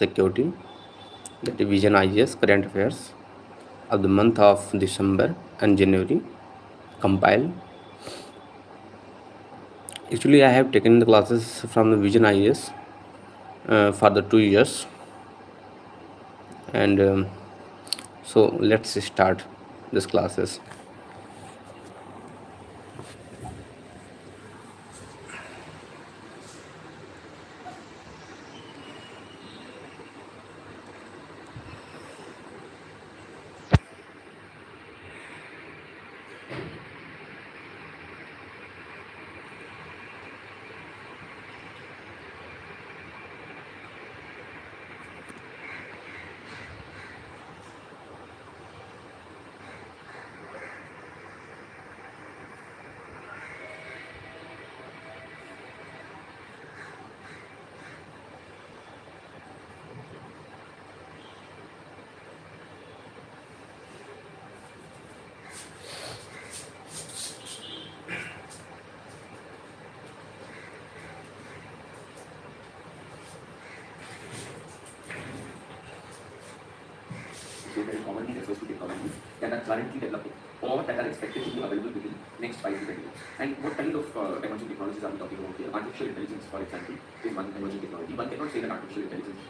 Security, the Division IS Current Affairs of the month of December and January compile. Actually, I have taken the classes from the Vision IS for the 2 years, and so let's start this classes. So very commonly refers to technologies that are currently developing or that are expected to be available within next 5 to 10 years. And what kind of emerging technologies are we talking about here? Artificial intelligence, for example, is one emerging technology. One cannot say that artificial intelligence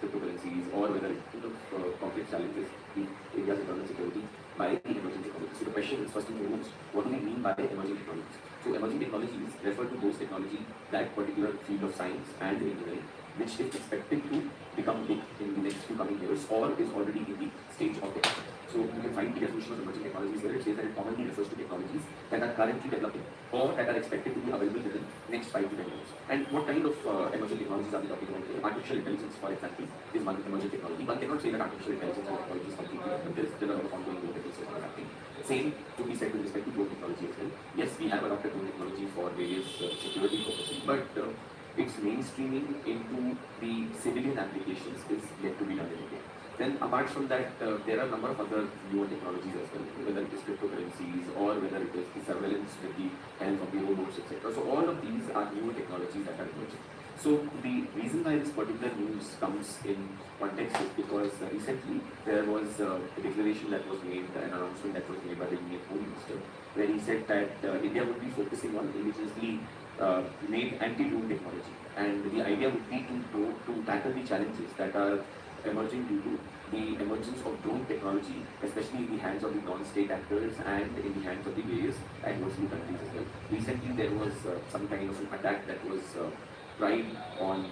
cryptocurrencies or whether it's complex challenges in India's internal security by the emerging technologies. So the question is first and foremost, what do we mean by emerging technologies? So emerging technologies refer to those technology, that particular field of science and engineering, which is expected to become big in the next few coming years or is already in the stage of it. So you can find the definition of emerging technologies here. It says that it commonly refers to technologies that are currently developing or that are expected to be available within next 5 to 10 years. And what kind of emerging technologies are we talking about here? Artificial intelligence, for example, is one emerging technology. One cannot say that artificial intelligence and technology is completely different. There's still a lot of ongoing growth that is happening. Same could be said with respect to drone technology as well. Yes, we have adopted drone technology for various security purposes, but its mainstreaming into the civilian applications is yet to be done in India. Then apart from that, there are a number of other newer technologies as well, whether it is cryptocurrencies or whether it is the surveillance with the help of the robots, etc. So all of these are newer technologies that are emerging. So the reason why this particular news comes in context is because recently there was a declaration that was made, an announcement that was made by the Union Home Minister, where he said that India would be focusing on indigenously made anti-drone technology, and the idea would be to tackle the challenges that are emerging due to the emergence of drone technology, especially in the hands of the non-state actors and in the hands of the various adversary countries as well. Recently, there was some kind of an attack that was tried on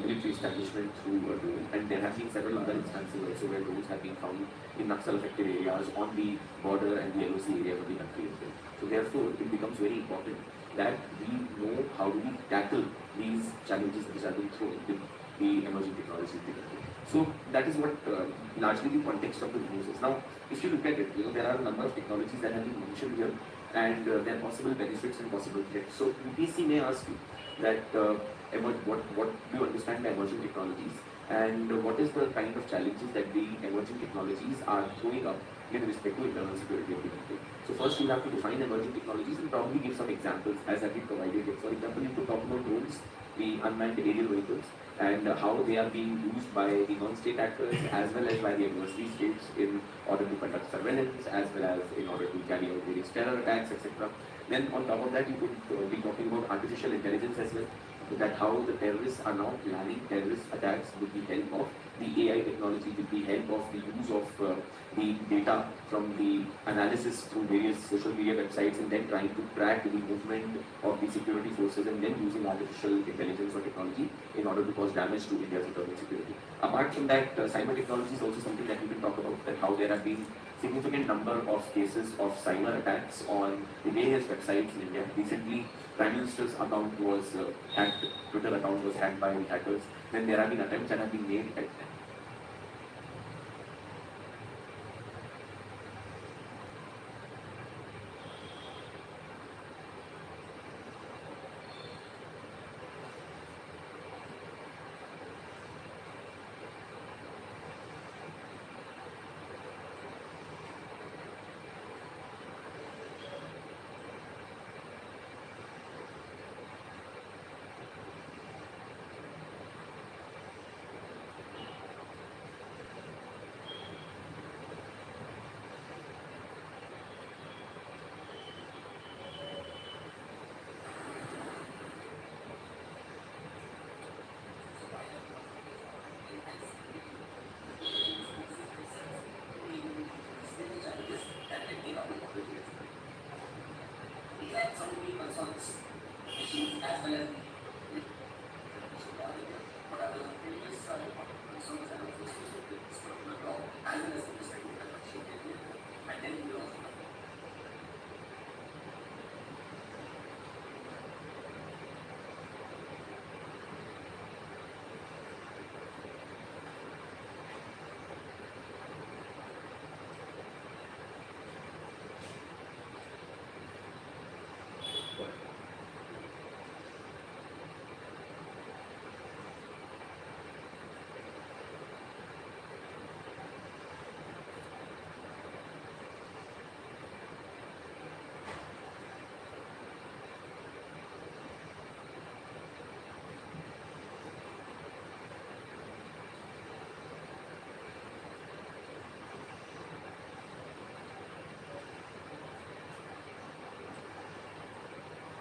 military establishment through a drone, and there have been several other instances also where drones have been found in Naxal-affected areas on the border and the LOC areas of the country as well. So therefore, it becomes very important that we know how do we tackle these challenges which are being thrown with the emerging technologies in the country. So that is what largely the context of the news is. Now, if you look at it, there are a number of technologies that have been mentioned here, and their possible benefits and possible threats. So UPSC may ask you that what do you understand by emerging technologies, and what is the kind of challenges that the emerging technologies are throwing up with respect to internal security of the country. So first you have to define emerging technologies and probably give some examples as have been provided here. For example, you could talk about drones, the unmanned aerial vehicles, and how they are being used by the non-state actors as well as by the adversary states in order to conduct surveillance, as well as in order to carry out various terror attacks, etc. Then on top of that, you could be talking about artificial intelligence as well, that how the terrorists are now planning terrorist attacks with the help of the AI technology, with the help of the use of the data from the analysis through various social media websites, and then trying to track the movement of the security forces, and then using artificial intelligence or technology in order to cause damage to India's internal security. Apart from that, cyber technology is also something that we can talk about, that how there have been significant number of cases of cyber attacks on the various websites in India. Recently, Prime Minister's account was hacked, Twitter account was hacked by hackers. Then there have been attempts that have been made at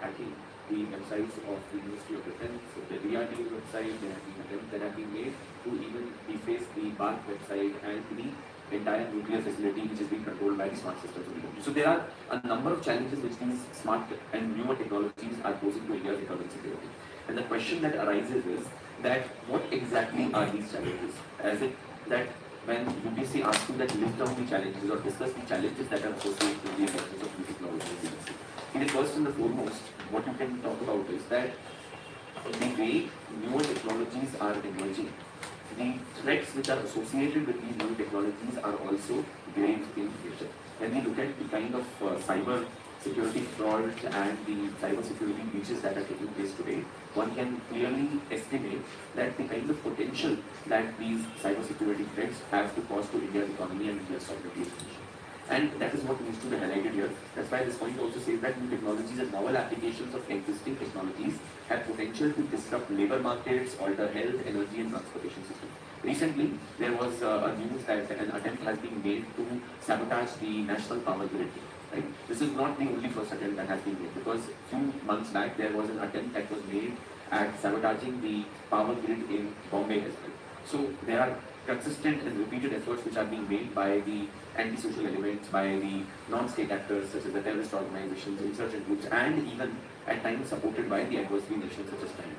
hacking the websites of the Ministry of Defense, the DRDO website. There have been attempts that have been made to even deface the BARC website and the entire nuclear facility which is being controlled by the smart systems of the country. So there are a number of challenges which these smart and newer technologies are posing to India's economic security. And the question that arises is that what exactly are these challenges? As it that when UPSC asks you that list down the challenges or discuss the challenges that are associated with the emergence of new technology, in the first and the foremost, what you can talk about is that the way newer technologies are emerging, the threats which are associated with these new technologies are also grave in nature. When we look at the kind of cyber security frauds and the cyber security breaches that are taking place today, one can clearly estimate that the kind of potential that these cyber security threats have to cause to India's economy and India's sovereignty. And that is what needs to be highlighted here. That's why this point also says that new technologies and novel applications of existing technologies have potential to disrupt labor markets, alter health, energy, and transportation systems. Recently, there was a news that an attempt has been made to sabotage the national power grid. Right? This is not the only first attempt that has been made, because a few months back there was an attempt that was made at sabotaging the power grid in Bombay as well. So there are consistent and repeated efforts which are being made by the anti-social elements, by the non-state actors such as the terrorist organizations, insurgent groups, and even at times supported by the adversary nations such as China.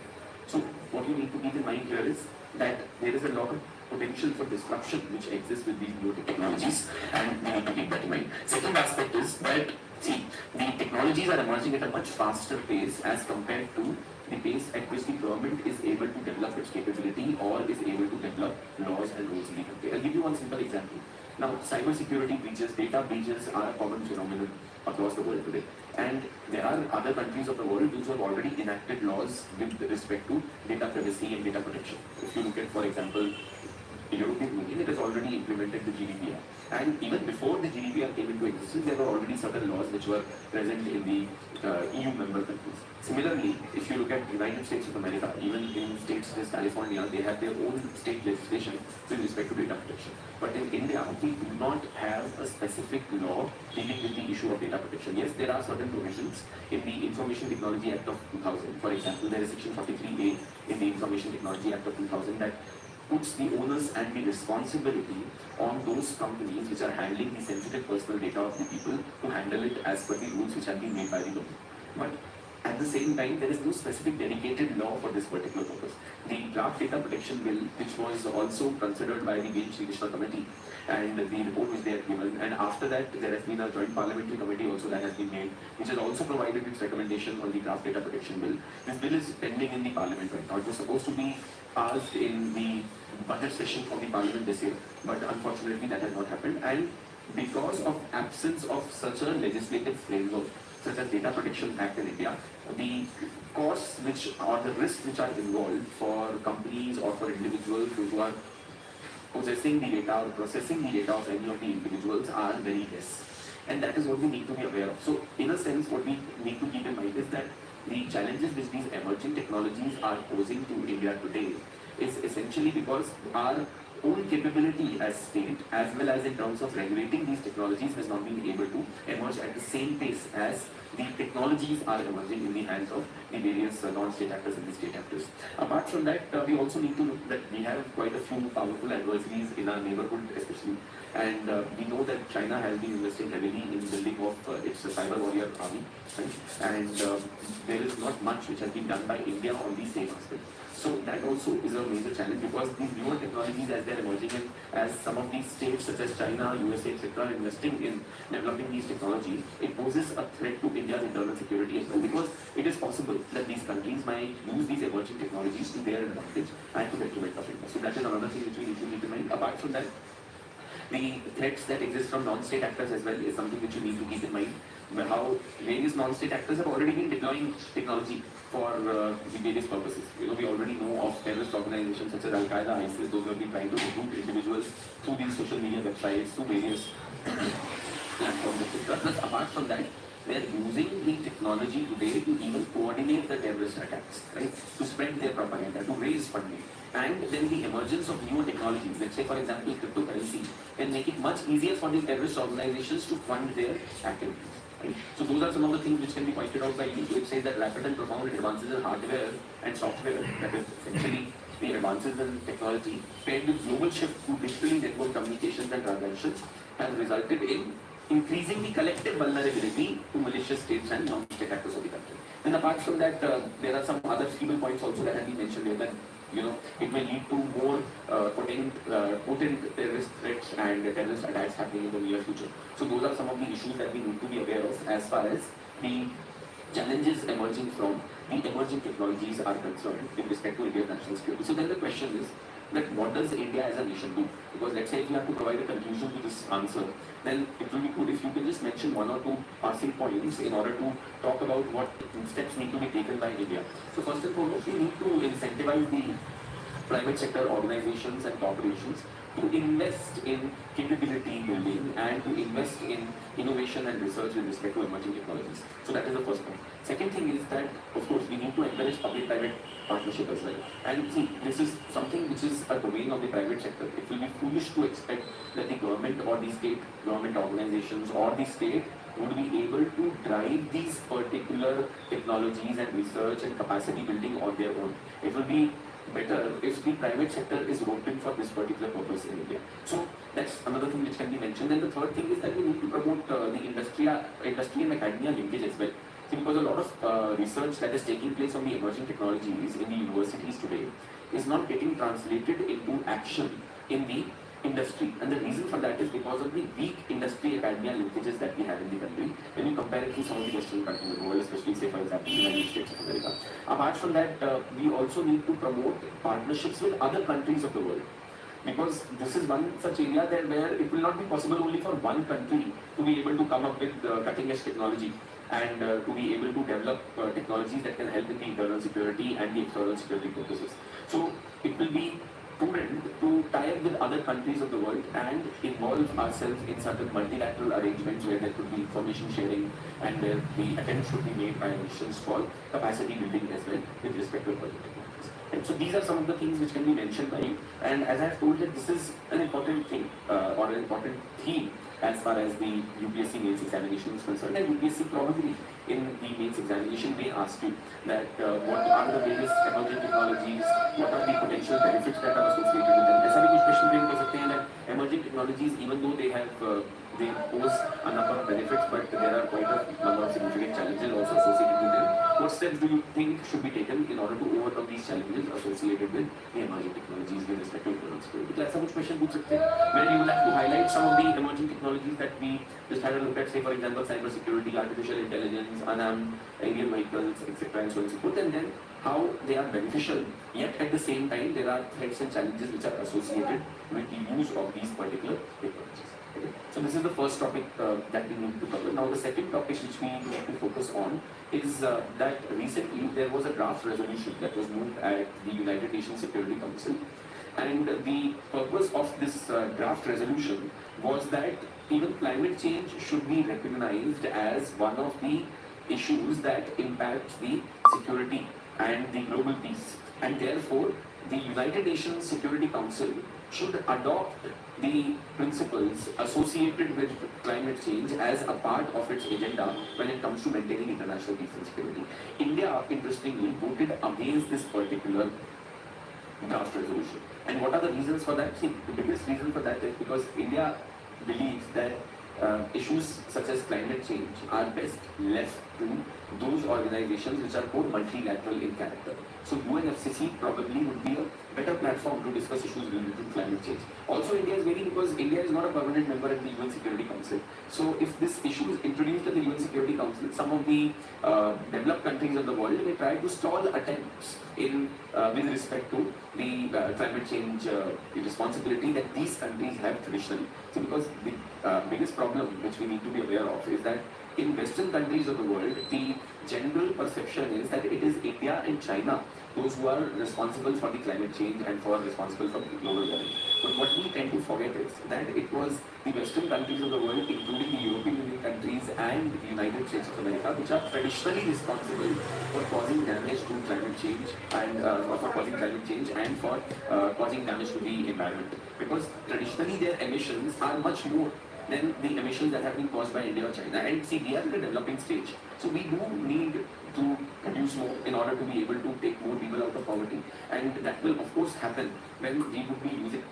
So what you need to keep in mind here is that there is a lot of potential for disruption which exists with these new technologies, and we need to keep that in mind. Second aspect is that, see, the technologies are emerging at a much faster pace as compared to the pace at which the government is able to develop its capability or is able to develop laws and rules in the country. I'll give you one simple example. Now, cybersecurity breaches, data breaches are a common phenomenon across the world today. And there are other countries of the world which have already enacted laws with respect to data privacy and data protection. If you look at, for example, the European Union, it has already implemented the GDPR. And even before the GDPR came into existence, there were already certain laws which were present in the EU member countries. Similarly, if you look at the United States of America, even in states such as California, they have their own state legislation with respect to data protection. But in India, we do not have a specific law dealing with the issue of data protection. Yes, there are certain provisions in the Information Technology Act of 2000. For example, there is Section 43A in the Information Technology Act of 2000 that puts the onus and the responsibility on those companies which are handling the sensitive personal data of the people to handle it as per the rules which have been made by the government. But at the same time, there is no specific dedicated law for this particular purpose. The draft data protection bill, which was also considered by the Bill Sri Krishna committee, and the report which they had given, and after that there has been a joint parliamentary committee also that has been made, which has also provided its recommendation on the draft data protection bill. This bill is pending in the parliament right now. It was supposed to be passed in the budget session of the parliament this year, but unfortunately that has not happened. And because of absence of such a legislative framework, such as Data Protection Act in India, the costs which or the risks which are involved for companies or for individuals who are possessing the data or processing the data of any of the individuals are very less. And that is what we need to be aware of. So in a sense, what we need to keep in mind is that the challenges which these emerging technologies are posing to India today is essentially because our own capability as state, as well as in terms of regulating these technologies, has not been able to emerge at the same pace as the technologies are emerging in the hands of the various non-state actors and the state actors. Apart from that, we also need to look that we have quite a few powerful adversaries in our neighborhood, especially. And we know that China has been investing heavily in building of its cyber warrior army, right? And there is not much which has been done by India on the same aspect. So that also is a major challenge, because these newer technologies, as they're emerging in, as some of these states such as China, USA, etc., are investing in developing these technologies, it poses a threat to India's internal security as well, because it is possible that these countries might use these emerging technologies to their advantage and to the detriment of India. So that is another thing which we need to keep in mind. Apart from that, the threats that exist from non-state actors as well is something which you need to keep in mind. How various non-state actors have already been deploying technology for the various purposes. We already know of terrorist organizations such as Al-Qaeda, ISIS, those who have been trying to recruit individuals through these social media websites, through various platforms, etc. Plus, apart from that, they are using the technology today to even coordinate the terrorist attacks, right? To spread their propaganda, to raise funding. And then the emergence of newer technologies, let's say for example cryptocurrency, can make it much easier for the terrorist organizations to fund their activities. Right? So those are some of the things which can be pointed out by you. So it says that rapid and profound advances in hardware and software, that is essentially the advances in technology, paired with global shift to digitally network communications and transactions, has resulted in increasing the collective vulnerability to malicious states and non-state actors of the country. And apart from that, there are some other feeble points also that have been mentioned here, that it may lead to more potent terrorist threats and terrorist attacks happening in the near future. So those are some of the issues that we need to be aware of as far as the challenges emerging from the emerging technologies are concerned with respect to India's national security. So then the question is that what does India as a nation do? Because let's say if you have to provide a conclusion to this answer, then it will be good if you can just mention one or two passing points in order to talk about what steps need to be taken by India. So first and foremost, we need to incentivize the private sector organizations and corporations to invest in capability building and to invest in innovation and research with respect to emerging technologies. So that is the first point. Second thing is that, of course, we need to encourage public-private partnership as well. And see, this is something which is a domain of the private sector. It will be foolish to expect that the government or the state government organizations or the state would be able to drive these particular technologies and research and capacity building on their own. It will be better if the private sector is open for this particular purpose in India. So that's another thing which can be mentioned. And the third thing is that we need to promote the industry and academia linkage as well. See, because a lot of research that is taking place on the emerging technologies in the universities today is not getting translated into action in the industry. And the reason for that is because of the weak industry academia linkages that we have in the country when you compare it to some of the Western countries in the world, especially say for example the United States of America. Apart from that, we also need to promote partnerships with other countries of the world. Because this is one such area there where it will not be possible only for one country to be able to come up with cutting edge technology and to be able to develop technologies that can help in the internal security and the external security purposes. So it will be prudent to tie up with other countries of the world and involve ourselves in certain multilateral arrangements where there could be information sharing and where the attempts should be made by nations for capacity building as well with respect to emerging technologies. And so these are some of the things which can be mentioned by you. And as I have told that this is an important thing or an important theme as far as the UPSC mains examination is concerned. And UPSC probably in the mains examination may ask you that what are the various emerging technologies, what are the potential benefits that are associated with them. ऐसा भी कुछ प्रश्न भी कर सकते हैं that emerging technologies, even though they pose a number of benefits, but there are quite a number of significant challenges also associated with them. What steps do you think should be taken in order to overcome these challenges associated with the emerging technologies with respect to internal security? तो ऐसा कुछ question पूछ सकते हैं where you would like to highlight some of the emerging technologies that we just had a look at, say for example cyber security, artificial intelligence, unarmed aerial vehicles, etc. and so on and so forth, and then how they are beneficial, yet at the same time there are threats and challenges which are associated with the use of these particular technologies. Okay. So this is the first topic that we need to cover. Now the second topic which we need to focus on is that recently there was a draft resolution that was moved at the United Nations Security Council, and the purpose of this draft resolution was that even climate change should be recognized as one of the issues that impacts the security and the global peace. And therefore, the United Nations Security Council should adopt the principles associated with climate change as a part of its agenda when it comes to maintaining international peace and security. India, interestingly, voted against this particular draft resolution. And what are the reasons for that? See, the biggest reason for that is because India believes that issues such as climate change are best left to those organizations which are more multilateral in character. So UNFCCC probably would be a better platform to discuss issues related to climate change. Also, India is waiting because India is not a permanent member in the UN Security Council. So if this issue is introduced at the UN Security Council, some of the developed countries of the world may try to stall attempts in with respect to the climate change responsibility that these countries have traditionally. So because the biggest problem which we need to be aware of is that in Western countries of the world, the general perception is that it is India and China those who are responsible for the climate change and for responsible for global warming. But what we tend to forget is that it was the Western countries of the world, including the European Union countries and the United States of America, which are traditionally responsible for causing damage to climate change and for causing climate change and for causing damage to the environment. Because traditionally their emissions are much more than the emissions that have been caused by India or China. And see, we are in a developing stage. So we do need to produce more in order to be able to take more people out of poverty. And that will, of course, happen when we would be using